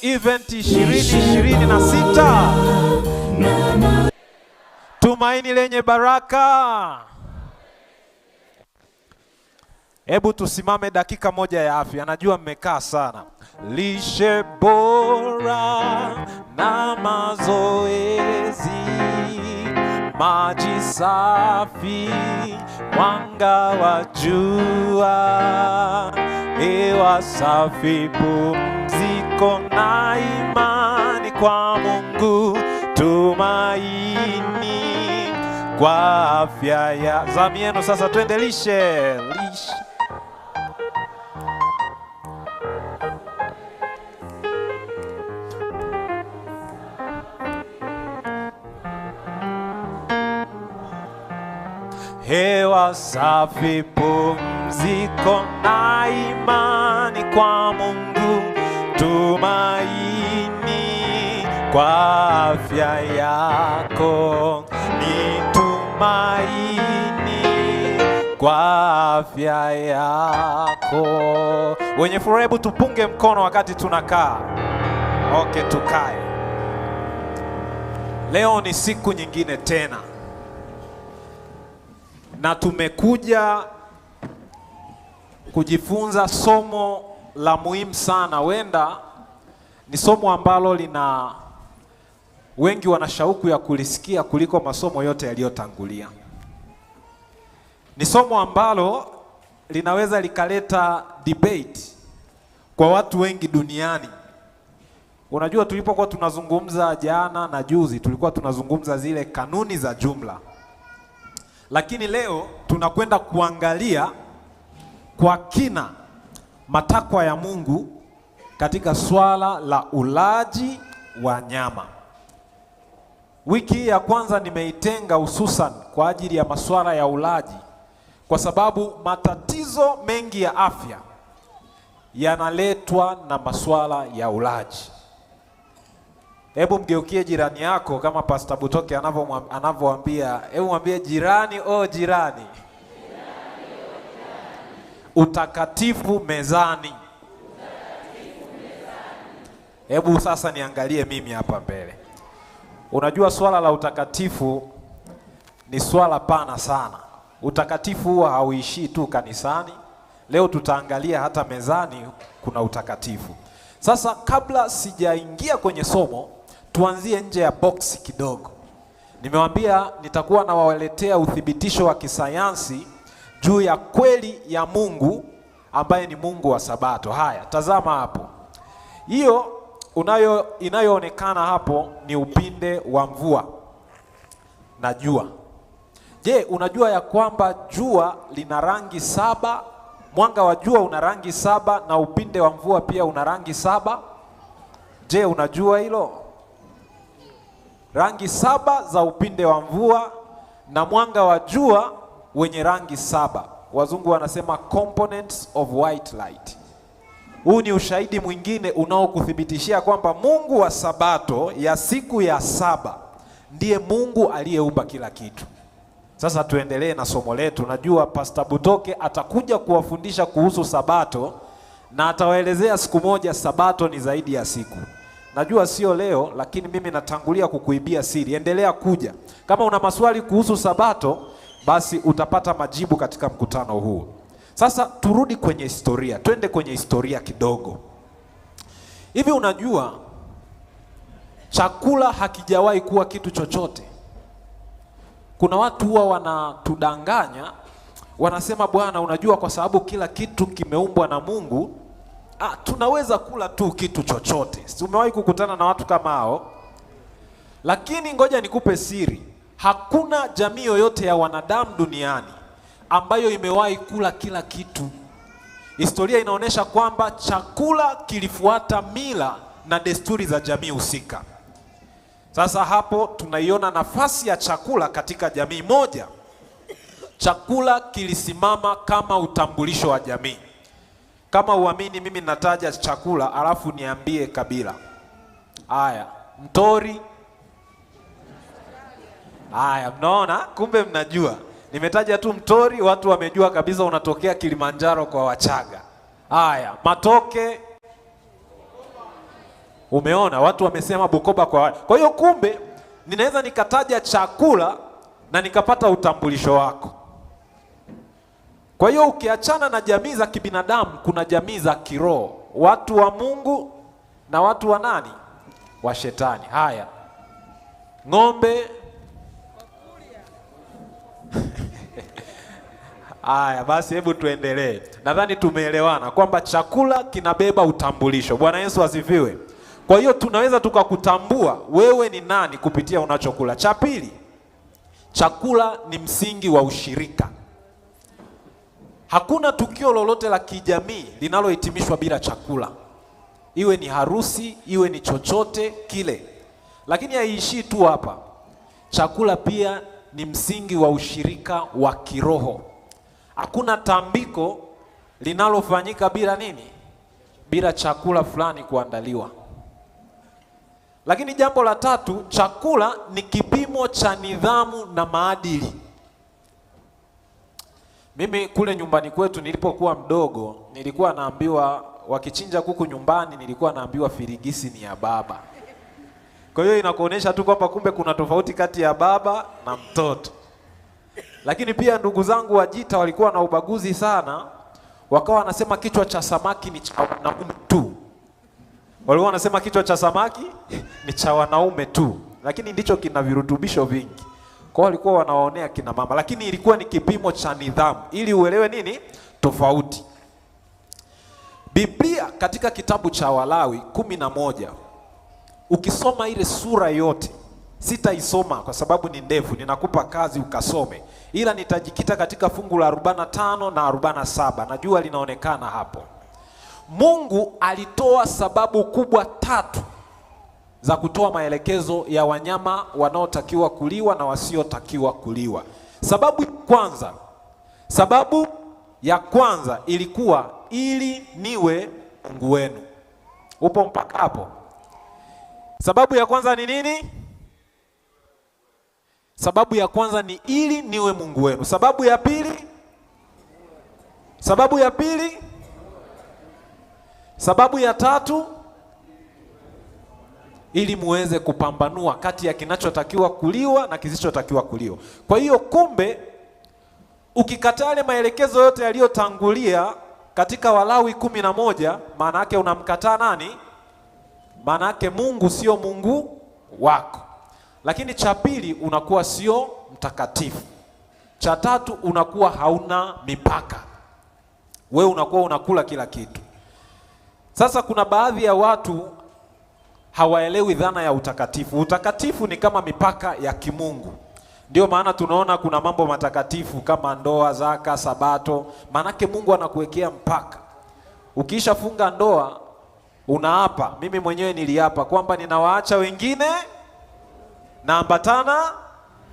Event 2026 Tumaini lenye baraka. Hebu tusimame dakika moja ya afya. Najua mmekaa sana. Lishe bora na mazoezi, maji safi, mwanga wa jua, hewa safi, pumziko na imani kwa Mungu, tumaini kwa afya ya zamu yenu. Sasa twende lishe. Hewa safi, pumziko na imani kwa Mungu, tumaini kwa afya yako, ni tumaini kwa afya yako. Wenye furaha, hebu tupunge mkono wakati tunakaa. Okay, tukae. Leo ni siku nyingine tena, na tumekuja kujifunza somo la muhimu sana. Wenda ni somo ambalo wengi wana shauku ya kulisikia kuliko masomo yote yaliyotangulia. Ni somo ambalo linaweza likaleta debate kwa watu wengi duniani. Unajua, tulipokuwa tunazungumza jana na juzi, tulikuwa tunazungumza zile kanuni za jumla. Lakini leo tunakwenda kuangalia kwa kina matakwa ya Mungu katika swala la ulaji wa nyama. Wiki ya kwanza nimeitenga hususan kwa ajili ya masuala ya ulaji, kwa sababu matatizo mengi ya afya yanaletwa na masuala ya ulaji. Hebu mgeukie jirani yako kama Pastor Butoke anavyowaambia. Hebu mwambie jirani, jirani. Utakatifu mezani. Hebu sasa niangalie mimi hapa mbele. Unajua, swala la utakatifu ni swala pana sana. Utakatifu huwa hauishii tu kanisani. Leo tutaangalia hata mezani kuna utakatifu. Sasa kabla sijaingia kwenye somo, tuanzie nje ya box kidogo. Nimewaambia nitakuwa nawaletea uthibitisho wa kisayansi juu ya kweli ya Mungu ambaye ni Mungu wa Sabato. Haya, tazama hapo. Hiyo inayoonekana hapo ni upinde wa mvua na jua. Je, unajua ya kwamba jua lina rangi 7? Mwanga wa jua una rangi 7 na upinde wa mvua pia una rangi 7. Je, unajua hilo? Rangi 7 za upinde wa mvua na mwanga wa jua wenye rangi 7. Wazungu wanasema components of white light. Huu ni ushahidi mwingine unaokuthibitishia kwamba Mungu wa Sabato ya siku ya 7 ndiye Mungu aliyeumba kila kitu. Sasa tuendelee na somo letu. Najua Pastor Butoke atakuja kuwafundisha kuhusu Sabato na atawaelezea siku moja Sabato ni zaidi ya siku. Najua sio leo, lakini mimi natangulia kukuibia siri. Endelea kuja. Kama una maswali kuhusu Sabato, basi utapata majibu katika mkutano huu. Sasa turudi kwenye historia. Twende kwenye historia kidogo. Hivi unajua chakula hakijawahi kuwa kitu chochote? Kuna watu huwa wanatudanganya, wanasema bwana, unajua kwa sababu kila kitu kimeumbwa na Mungu, tunaweza kula tu kitu chochote. Umewahi kukutana na watu kama hao? Lakini ngoja nikupe siri. Hakuna jamii yoyote ya wanadamu duniani ambayo imewahi kula kila kitu. Historia inaonyesha kwamba chakula kilifuata mila na desturi za jamii husika. Sasa hapo tunaiona nafasi ya chakula katika jamii moja. Chakula kilisimama kama utambulisho wa jamii. Kama uamini, mimi nataja chakula alafu niambie kabila. Haya, Mtori. Haya, mnaona? Kumbe mnajua. Nimetaja tu Mtori, watu wamejua kabisa unatokea Kilimanjaro kwa Wachaga. Haya, Matoke. Umeona watu wamesema Bukoba kwa wale. Kwa hiyo kumbe ninaweza nikataja chakula na nikapata utambulisho wako. Kwa hiyo ukiachana na jamii za kibinadamu, kuna jamii za kiroho, watu wa Mungu na watu wa nani? Wa shetani. Haya, ng'ombe haya basi, hebu tuendelee. Nadhani tumeelewana kwamba chakula kinabeba utambulisho. Bwana Yesu asifiwe. Kwa hiyo tunaweza tukakutambua wewe ni nani kupitia unachokula. Cha pili, chakula ni msingi wa ushirika. Hakuna tukio lolote la kijamii linalohitimishwa bila chakula, iwe ni harusi, iwe ni chochote kile. Lakini haiishii tu hapa, chakula pia ni msingi wa ushirika wa kiroho. Hakuna tambiko linalofanyika bila nini? Bila chakula fulani kuandaliwa. Lakini jambo la tatu, chakula ni kipimo cha nidhamu na maadili. Mimi kule nyumbani kwetu nilipokuwa mdogo, nilikuwa naambiwa wakichinja kuku nyumbani, nilikuwa naambiwa firigisi ni ya baba. Kwa hiyo inakuonesha tu kwamba kumbe kuna tofauti kati ya baba na mtoto. Lakini pia ndugu zangu Wajita walikuwa na ubaguzi sana, wakawa wanasema kichwa cha samaki ni cha wanaume tu. Walikuwa wanasema kichwa cha samaki ni cha wanaume tu, lakini ndicho kina virutubisho vingi. Kwa walikuwa wanawaonea kina mama, lakini ilikuwa ni kipimo cha nidhamu ili uelewe nini tofauti. Biblia katika kitabu cha Walawi 11, ukisoma ile sura yote, sitaisoma kwa sababu ni ndefu, ninakupa kazi ukasome, ila nitajikita katika fungu la 45 na 47. Najua linaonekana hapo. Mungu alitoa sababu kubwa 3 za kutoa maelekezo ya wanyama wanaotakiwa kuliwa na wasiotakiwa kuliwa. Sababu ya kwanza ilikuwa ili niwe Mungu wenu. Upo mpaka hapo? Sababu ya kwanza ni nini? Sababu ya kwanza ni ili niwe Mungu wenu. Sababu ya pili? Sababu ya tatu, ili muweze kupambanua kati ya kinachotakiwa kuliwa na kisichotakiwa kuliwa. Kwa hiyo kumbe, ukikataa yale maelekezo yote yaliyotangulia katika Walawi 11, maana yake unamkataa nani? Maana yake Mungu sio Mungu wako. Lakini cha pili, unakuwa sio mtakatifu. Cha tatu, unakuwa hauna mipaka. Wewe unakuwa unakula kila kitu. Sasa kuna baadhi ya watu hawaelewi dhana ya utakatifu. Utakatifu ni kama mipaka ya kimungu. Ndio maana tunaona kuna mambo matakatifu kama ndoa, zaka, sabato. Maanake Mungu anakuwekea mpaka. Ukiisha funga ndoa, unaapa. Mimi mwenyewe niliapa kwamba ninawaacha wengine na ambatana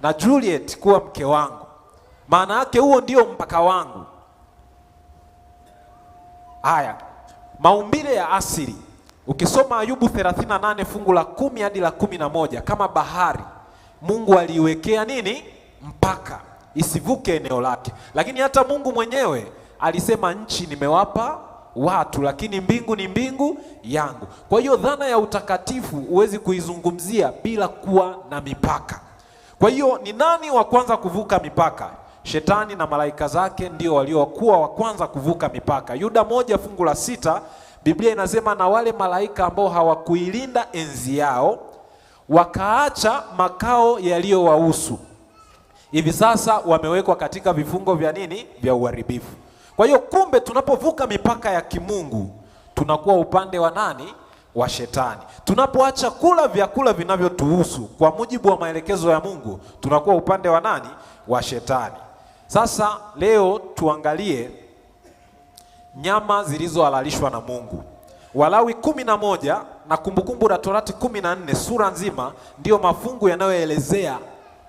na Juliet kuwa mke wangu. Maana yake huo ndio mpaka wangu. Haya, maumbile ya asili. Ukisoma Ayubu 38 fungu la 10 hadi la 11, kama bahari Mungu aliiwekea nini? Mpaka isivuke eneo lake. Lakini hata Mungu mwenyewe alisema nchi nimewapa watu, lakini mbingu ni mbingu yangu. Kwa hiyo dhana ya utakatifu huwezi kuizungumzia bila kuwa na mipaka. Kwa hiyo ni nani wa kwanza kuvuka mipaka? Shetani na malaika zake ndio waliokuwa wa kwanza kuvuka mipaka. Yuda 1 fungu la 6, Biblia inasema na wale malaika ambao hawakuilinda enzi yao wakaacha makao yaliyowahusu, hivi sasa wamewekwa katika vifungo vya nini? Vya uharibifu. Kwa hiyo kumbe tunapovuka mipaka ya kimungu tunakuwa upande wa nani? Wa shetani. Tunapoacha kula vyakula vinavyotuhusu kwa mujibu wa maelekezo ya Mungu tunakuwa upande wa nani? Wa shetani. Sasa leo tuangalie nyama zilizohalalishwa na Mungu. Walawi 11 na Kumbukumbu la Torati 14, sura nzima ndiyo mafungu yanayoelezea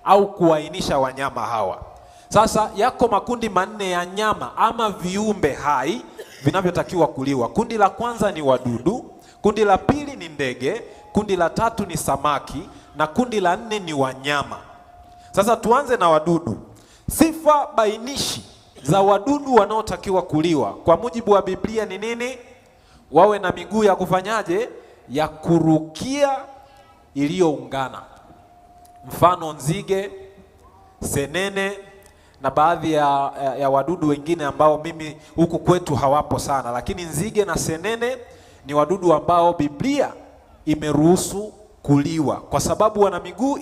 au kuainisha wanyama hawa. Sasa yako makundi 4 ya nyama ama viumbe hai vinavyotakiwa kuliwa. Kundi la kwanza ni wadudu, kundi la pili ni ndege, kundi la tatu ni samaki na kundi la 4 ni wanyama. Sasa tuanze na wadudu. Sifa bainishi za wadudu wanaotakiwa kuliwa kwa mujibu wa Biblia ni nini? Wawe na miguu ya kufanyaje? ya kurukia iliyoungana, mfano nzige, senene na baadhi ya wadudu wengine ambao mimi huku kwetu hawapo sana, lakini nzige na senene ni wadudu ambao Biblia imeruhusu kuliwa kwa sababu wana miguu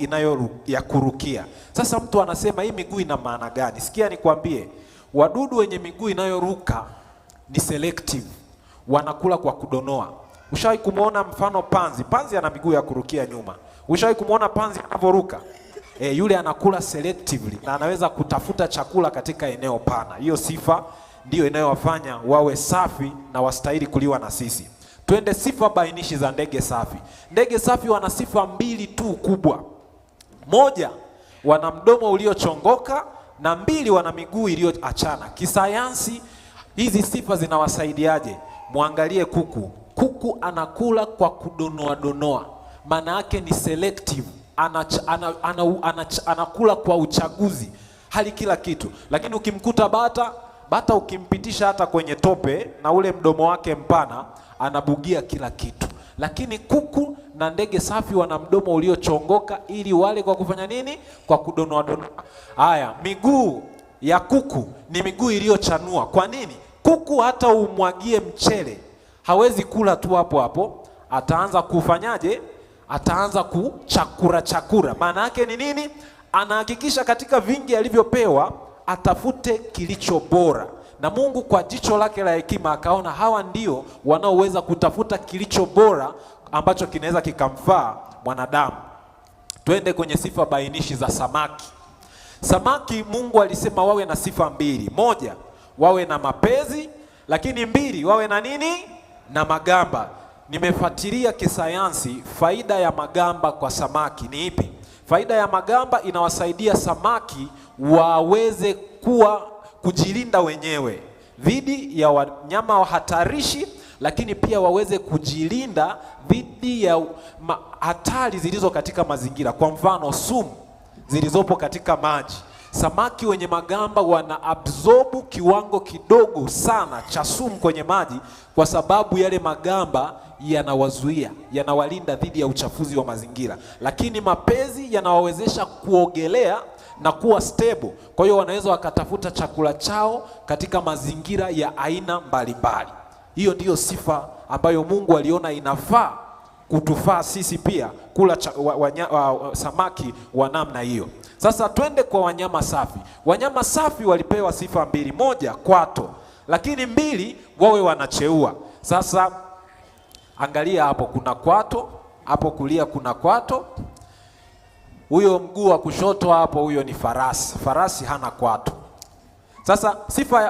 ya kurukia. Sasa mtu anasema hii miguu ina maana gani? Sikia nikwambie, wadudu wenye miguu inayoruka ni selective, wanakula kwa kudonoa. Ushawahi kumuona mfano panzi? Panzi ana miguu ya kurukia nyuma. Ushawahi kumuona panzi anavyoruka? Yule anakula selectively na anaweza kutafuta chakula katika eneo pana. Hiyo sifa ndiyo inayowafanya wawe safi na wastahili kuliwa na sisi. Twende sifa bainishi za ndege safi. Ndege safi wana sifa mbili tu kubwa. Moja, wana mdomo uliochongoka, na mbili, wana miguu iliyoachana. Kisayansi hizi sifa zinawasaidiaje? Muangalie kuku. Kuku anakula kwa kudonoa donoa. Maana yake ni selective. Anakula kwa uchaguzi, hali kila kitu. Lakini ukimkuta bata ukimpitisha hata kwenye tope na ule mdomo wake mpana, anabugia kila kitu. Lakini kuku na ndege safi wana mdomo uliochongoka ili wale kwa kufanya nini? Kwa kudonoa donoa. Haya, miguu ya kuku ni miguu iliyochanua. Kwa nini? Kuku hata umwagie mchele hawezi kula tu hapo hapo, ataanza kufanyaje? Ataanza kuchakura. Maana yake ni nini? Anahakikisha katika vingi alivyopewa atafute kilicho bora, na Mungu kwa jicho lake la hekima akaona hawa ndio wanaoweza kutafuta kilicho bora ambacho kinaweza kikamfaa mwanadamu. Twende kwenye sifa bainishi za samaki. Samaki Mungu alisema wawe na sifa mbili. Moja, wawe na mapezi, lakini mbili, wawe na nini? Na magamba. Nimefuatilia kisayansi, faida ya magamba kwa samaki ni ipi? Faida ya magamba inawasaidia samaki waweze kujilinda wenyewe dhidi ya wanyama hatarishi, lakini pia waweze kujilinda dhidi ya hatari zilizo katika mazingira. Kwa mfano, sumu zilizopo katika maji. Samaki wenye magamba wana absorbu kiwango kidogo sana cha sumu kwenye maji, kwa sababu yale magamba yanawazuia, yanawalinda dhidi ya uchafuzi wa mazingira. Lakini mapezi yanawawezesha kuogelea na kuwa stable. Kwa hiyo wanaweza wakatafuta chakula chao katika mazingira ya aina mbalimbali. Hiyo ndiyo sifa ambayo Mungu aliona inafaa kutufaa sisi pia kula samaki wa namna hiyo. Sasa twende kwa wanyama safi. Wanyama safi walipewa sifa mbili. Moja, kwato, lakini mbili, wawe wanacheua. Sasa angalia hapo, kuna kwato, hapo kulia kuna kwato. Huyo mguu wa kushoto hapo, huyo ni farasi. Farasi hana kwato. Sasa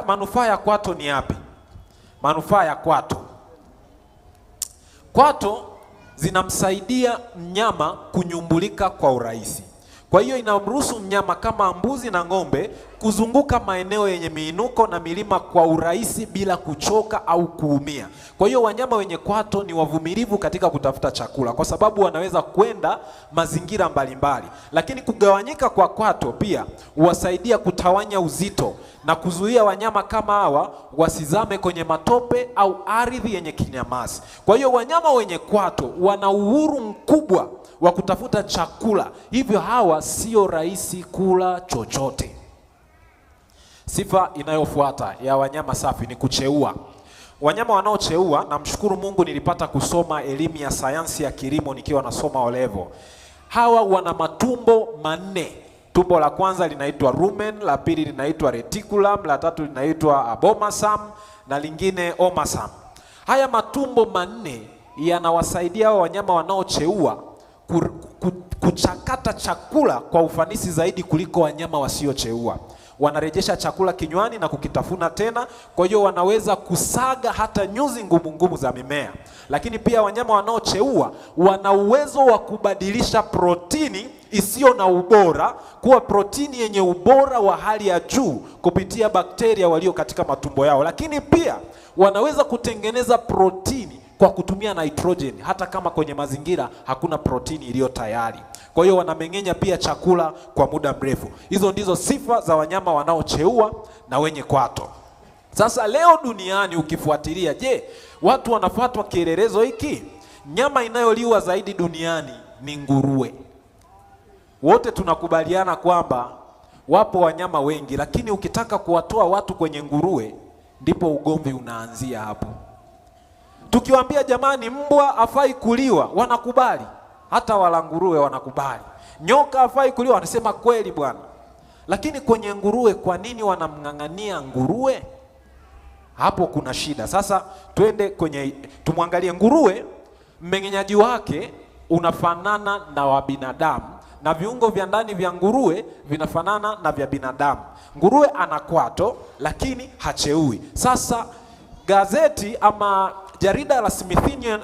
manufaa ya kwato ni yapi? Manufaa ya kwato zinamsaidia mnyama kunyumbulika kwa urahisi. Kwa hiyo inamruhusu mnyama kama mbuzi na ng'ombe kuzunguka maeneo yenye miinuko na milima kwa urahisi bila kuchoka au kuumia. Kwa hiyo wanyama wenye kwato ni wavumilivu katika kutafuta chakula, kwa sababu wanaweza kwenda mazingira mbalimbali. Lakini kugawanyika kwa kwato pia huwasaidia kutawanya uzito na kuzuia wanyama kama hawa wasizame kwenye matope au ardhi yenye kinyamasi. Kwa hiyo wanyama wenye kwato wana uhuru mkubwa wa kutafuta chakula, hivyo hawa sio rahisi kula chochote. Sifa inayofuata ya wanyama safi ni kucheua. Wanyama wanaocheua, namshukuru Mungu nilipata kusoma elimu ya sayansi ya kilimo nikiwa nasoma O-level. Hawa wana matumbo manne. Tumbo la kwanza linaitwa rumen, la pili linaitwa reticulum, la tatu linaitwa abomasum na lingine omasum. Haya matumbo manne yanawasaidia hawa wanyama wanaocheua kuchakata chakula kwa ufanisi zaidi kuliko wanyama wasiocheua. Wanarejesha chakula kinywani na kukitafuna tena, kwa hiyo wanaweza kusaga hata nyuzi ngumu za mimea. Lakini pia wanyama wanaocheua wana uwezo wa kubadilisha protini isiyo na ubora kuwa protini yenye ubora wa hali ya juu kupitia bakteria walio katika matumbo yao. Lakini pia wanaweza kutengeneza protini kwa kutumia nitrogen hata kama kwenye mazingira hakuna protini iliyo tayari. Kwa hiyo wanameng'enya pia chakula kwa muda mrefu. Hizo ndizo sifa za wanyama wanaocheua na wenye kwato. Sasa leo duniani ukifuatilia, je, watu wanafuatwa kielelezo hiki? nyama inayoliwa zaidi duniani ni nguruwe. Wote tunakubaliana kwamba wapo wanyama wengi, lakini ukitaka kuwatoa watu kwenye nguruwe, ndipo ugomvi unaanzia hapo. Tukiwaambia jamani, mbwa hafai kuliwa, wanakubali. Hata wala nguruwe wanakubali. Nyoka hafai kuliwa, wanasema kweli bwana. Lakini kwenye nguruwe, kwa nini wanamng'ang'ania nguruwe? Hapo kuna shida. Sasa tumwangalie nguruwe. Mmeng'enyaji wake unafanana na wa binadamu, na viungo vya ndani vya nguruwe vinafanana na vya binadamu. Nguruwe ana kwato lakini hacheui. Sasa gazeti ama jarida la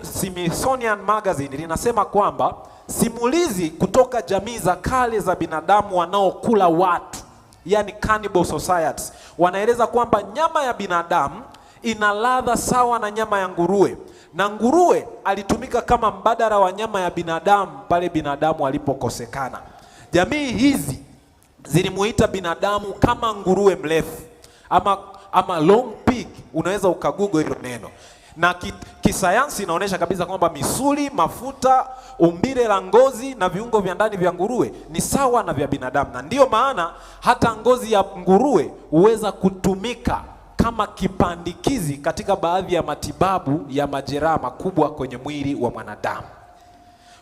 Smithsonian Magazine linasema kwamba simulizi kutoka jamii za kale za binadamu wanaokula watu, yani cannibal societies, wanaeleza kwamba nyama ya binadamu ina ladha sawa na nyama ya nguruwe, na nguruwe alitumika kama mbadala wa nyama ya binadamu pale binadamu alipokosekana. Jamii hizi zilimuita binadamu kama nguruwe mrefu ama long pig, unaweza ukagoogle hilo neno. Na kisayansi inaonyesha kabisa kwamba misuli, mafuta, umbile la ngozi na viungo vya ndani vya nguruwe ni sawa na vya binadamu, na ndiyo maana hata ngozi ya nguruwe huweza kutumika kama kipandikizi katika baadhi ya matibabu ya majeraha makubwa kwenye mwili wa mwanadamu.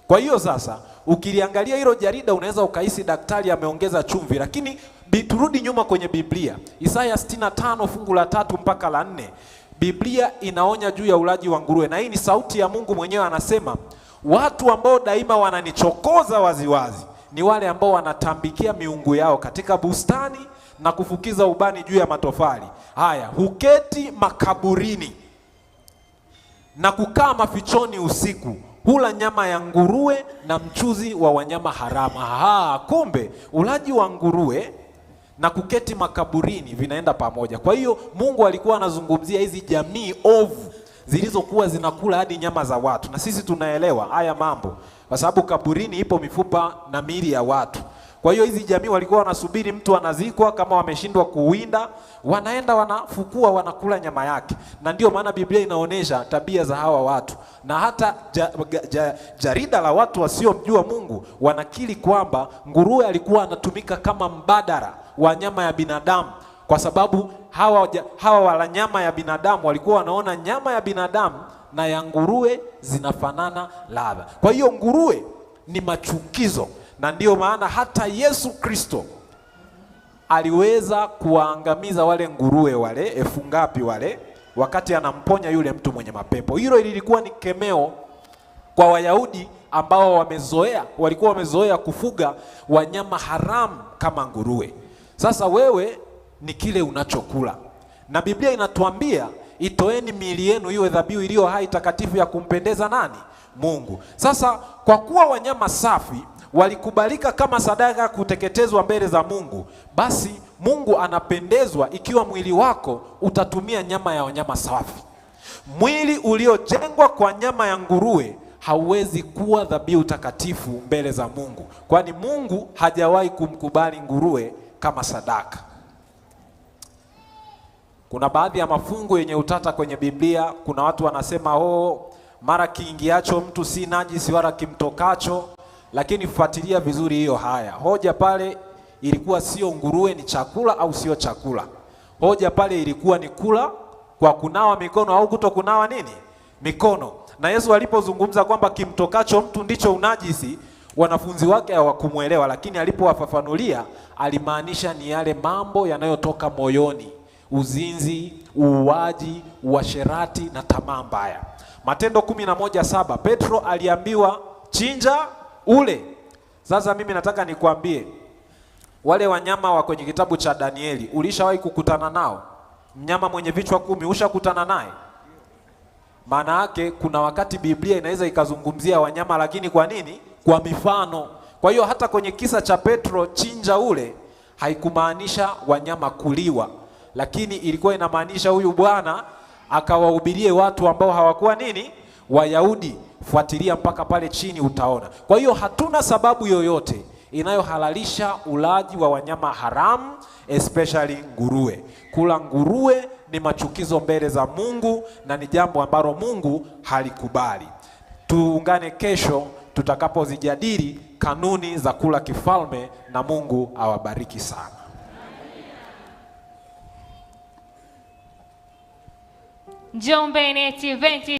Kwa hiyo sasa ukiliangalia hilo jarida unaweza ukahisi daktari ameongeza chumvi, lakini turudi nyuma kwenye Biblia. Isaya 65 fungu la 3 mpaka la 4. Biblia inaonya juu ya ulaji wa nguruwe, na hii ni sauti ya Mungu mwenyewe. Anasema, watu ambao daima wananichokoza waziwazi ni wale ambao wanatambikia miungu yao katika bustani na kufukiza ubani juu ya matofali. Haya, huketi makaburini na kukaa mafichoni usiku, hula nyama ya nguruwe na mchuzi wa wanyama haramu. Kumbe ulaji wa nguruwe na kuketi makaburini vinaenda pamoja. Kwa hiyo Mungu alikuwa anazungumzia hizi jamii ovu zilizokuwa zinakula hadi nyama za watu, na sisi tunaelewa haya mambo kwa sababu kaburini ipo mifupa na miili ya watu. Kwa hiyo hizi jamii walikuwa wanasubiri mtu anazikwa, kama wameshindwa kuwinda, wanaenda wanafukua, wanakula nyama yake. Na ndio maana Biblia inaonyesha tabia za hawa watu, na hata jarida la watu wasiomjua Mungu wanakiri kwamba nguruwe alikuwa anatumika kama mbadala wa nyama ya binadamu, kwa sababu hawa wala nyama ya binadamu walikuwa wanaona nyama ya binadamu na ya nguruwe zinafanana ladha. Kwa hiyo nguruwe ni machukizo, na ndio maana hata Yesu Kristo aliweza kuwaangamiza wale nguruwe wale 1000 ngapi wale, wakati anamponya yule mtu mwenye mapepo. Hilo lilikuwa ni kemeo kwa Wayahudi ambao walikuwa wamezoea kufuga wanyama haramu kama nguruwe. Sasa wewe ni kile unachokula, na Biblia inatuambia itoeni miili yenu iwe dhabihu iliyo hai, takatifu, ya kumpendeza nani? Mungu. Sasa kwa kuwa wanyama safi walikubalika kama sadaka kuteketezwa mbele za Mungu, basi Mungu anapendezwa ikiwa mwili wako utatumia nyama ya wanyama safi. Mwili uliojengwa kwa nyama ya nguruwe hauwezi kuwa dhabihu takatifu mbele za Mungu, kwani Mungu hajawahi kumkubali nguruwe kama sadaka. Kuna baadhi ya mafungu yenye utata kwenye Biblia. Kuna watu wanasema mara kiingiacho mtu si najisi wala kimtokacho, lakini fuatilia vizuri hiyo. Hoja pale ilikuwa sio nguruwe ni chakula au sio chakula. Hoja pale ilikuwa ni kula kwa kunawa mikono au kutokunawa mikono. Na Yesu alipozungumza kwamba kimtokacho mtu ndicho unajisi, wanafunzi wake hawakumuelewa, lakini alipowafafanulia alimaanisha ni yale mambo yanayotoka moyoni: uzinzi, uuaji, uasherati na tamaa mbaya. Matendo 11:7, Petro aliambiwa chinja ule. Sasa mimi nataka nikwambie, wale wanyama wa kwenye kitabu cha Danieli, ulishawahi kukutana nao? Mnyama mwenye vichwa 10 ushakutana naye? Maana yake kuna wakati Biblia inaweza ikazungumzia wanyama, lakini kwa nini? Kwa mifano. Kwa hiyo hata kwenye kisa cha Petro chinja ule haikumaanisha wanyama kuliwa, lakini ilikuwa inamaanisha huyu bwana akawahubirie watu ambao hawakuwa Wayahudi. Fuatilia mpaka pale chini utaona. Kwa hiyo hatuna sababu yoyote inayohalalisha ulaji wa wanyama haramu, especially nguruwe. Kula nguruwe ni machukizo mbele za Mungu na ni jambo ambalo Mungu halikubali. Tuungane kesho tutakapozijadili kanuni za kula kifalme, na Mungu awabariki sana. Njombe Net Event